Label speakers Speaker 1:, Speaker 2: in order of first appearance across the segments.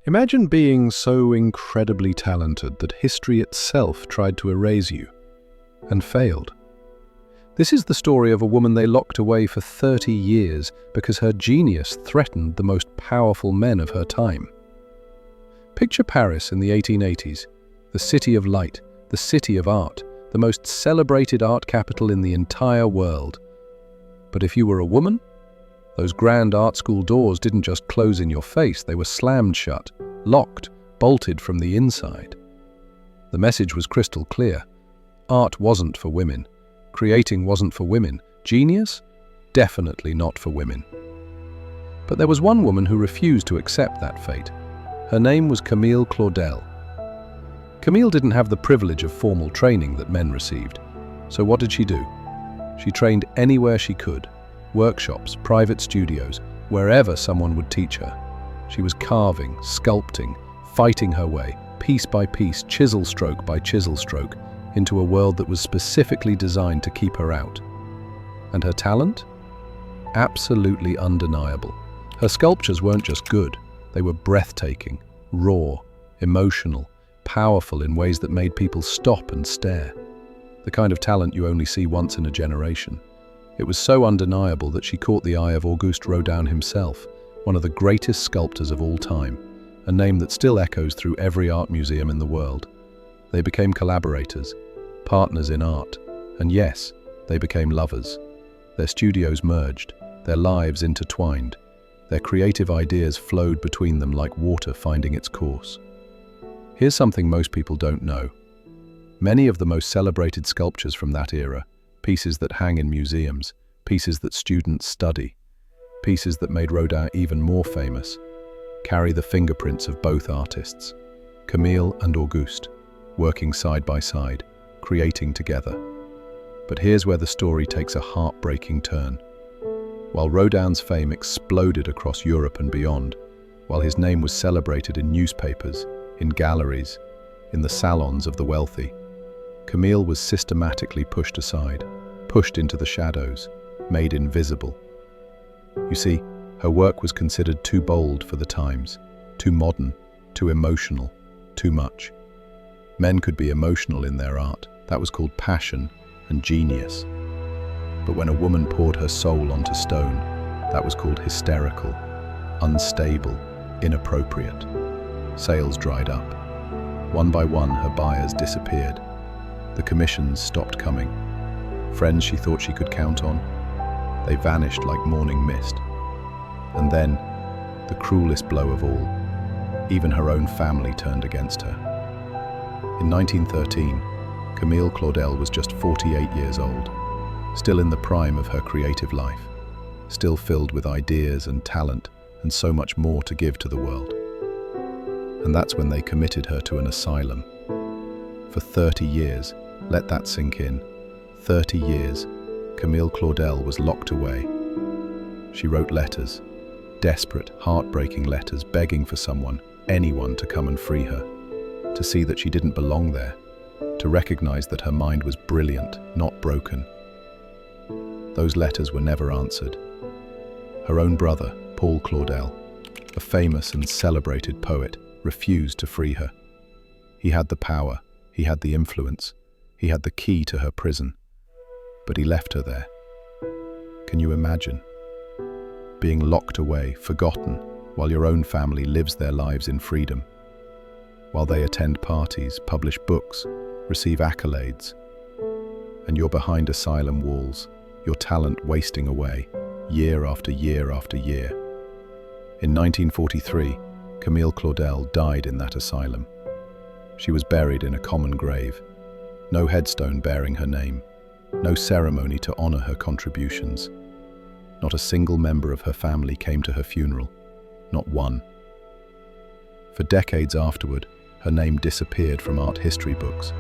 Speaker 1: Imagine being so incredibly talented that history itself tried to erase you, and failed. This is the story of a woman they locked away for 30 years because her genius threatened the most powerful men of her time. Picture Paris in the 1880s, the city of light, the city of art, the most celebrated art capital in the entire world. But if you were a woman, those grand art school doors didn't just close in your face, they were slammed shut, locked, bolted from the inside. The message was crystal clear. Art wasn't for women. Creating wasn't for women. Genius? Definitely not for women. But there was one woman who refused to accept that fate. Her name was Camille Claudel. Camille didn't have the privilege of formal training that men received. So what did she do? She trained anywhere she could. Workshops, private studios, wherever someone would teach her. She was carving, sculpting, fighting her way, piece by piece, chisel stroke by chisel stroke, into a world that was specifically designed to keep her out. And her talent? Absolutely undeniable. Her sculptures weren't just good, they were breathtaking, raw, emotional, powerful in ways that made people stop and stare. The kind of talent you only see once in a generation. It was so undeniable that she caught the eye of Auguste Rodin himself, one of the greatest sculptors of all time, a name that still echoes through every art museum in the world. They became collaborators, partners in art, and yes, they became lovers. Their studios merged, their lives intertwined. Their creative ideas flowed between them like water finding its course. Here's something most people don't know. Many of the most celebrated sculptures from that era, pieces that hang in museums, pieces that students study, pieces that made Rodin even more famous, carry the fingerprints of both artists, Camille and Auguste, working side by side, creating together. But here's where the story takes a heartbreaking turn. While Rodin's fame exploded across Europe and beyond, while his name was celebrated in newspapers, in galleries, in the salons of the wealthy, Camille was systematically pushed aside, pushed into the shadows, made invisible. You see, her work was considered too bold for the times, too modern, too emotional, too much. Men could be emotional in their art. That was called passion and genius. But when a woman poured her soul onto stone, that was called hysterical, unstable, inappropriate. Sales dried up. One by one, her buyers disappeared. The commissions stopped coming. Friends she thought she could count on, they vanished like morning mist. And then, the cruelest blow of all, even her own family turned against her. In 1913, Camille Claudel was just 48 years old, still in the prime of her creative life, still filled with ideas and talent and so much more to give to the world. And that's when they committed her to an asylum. For 30 years, let that sink in, 30 years, Camille Claudel was locked away. She wrote letters, desperate, heartbreaking letters, begging for someone, anyone to come and free her, to see that she didn't belong there, to recognize that her mind was brilliant, not broken. Those letters were never answered. Her own brother, Paul Claudel, a famous and celebrated poet, refused to free her. He had the power, he had the influence, he had the key to her prison, but he left her there. Can you imagine? Being locked away, forgotten, while your own family lives their lives in freedom, while they attend parties, publish books, receive accolades, and you're behind asylum walls, your talent wasting away, year after year after year. In 1943, Camille Claudel died in that asylum. She was buried in a common grave, no headstone bearing her name, no ceremony to honor her contributions. Not a single member of her family came to her funeral, not one. For decades afterward, her name disappeared from art history books.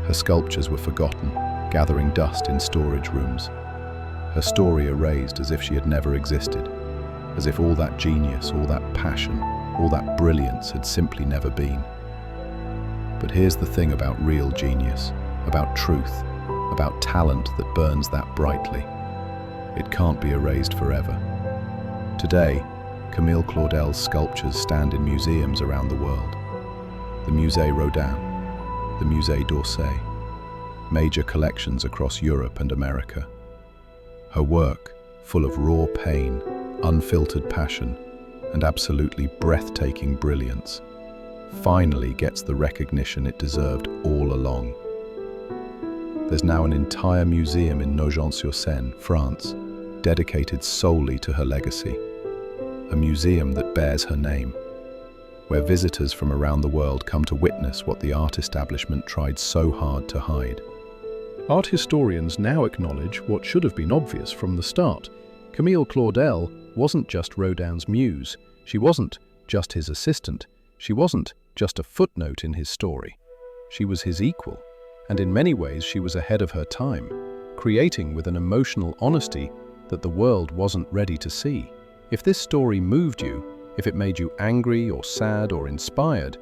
Speaker 1: Her sculptures were forgotten, gathering dust in storage rooms. Her story erased as if she had never existed, as if all that genius, all that passion, all that brilliance had simply never been. But here's the thing about real genius, about truth, about talent that burns that brightly. It can't be erased forever. Today, Camille Claudel's sculptures stand in museums around the world. The Musée Rodin, the Musée d'Orsay, major collections across Europe and America. Her work, full of raw pain, unfiltered passion, and absolutely breathtaking brilliance, finally gets the recognition it deserved all along. There's now an entire museum in Nogent-sur-Seine, France, dedicated solely to her legacy. A museum that bears her name, where visitors from around the world come to witness what the art establishment tried so hard to hide.
Speaker 2: Art historians now acknowledge what should have been obvious from the start. Camille Claudel wasn't just Rodin's muse. She wasn't just his assistant. She wasn't just a footnote in his story. She was his equal, and in many ways she was ahead of her time, creating with an emotional honesty that the world wasn't ready to see. If this story moved you, if it made you angry or sad or inspired,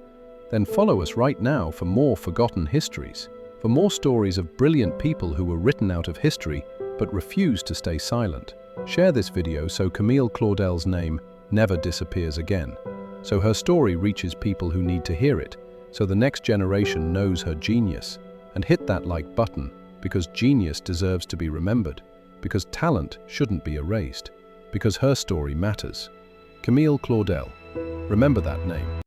Speaker 2: then follow us right now for more forgotten histories, for more stories of brilliant people who were written out of history but refused to stay silent. Share this video so Camille Claudel's name never disappears again, so her story reaches people who need to hear it, so the next generation knows her genius. And hit that like button, because genius deserves to be remembered, because talent shouldn't be erased, because her story matters. Camille Claudel. Remember that name.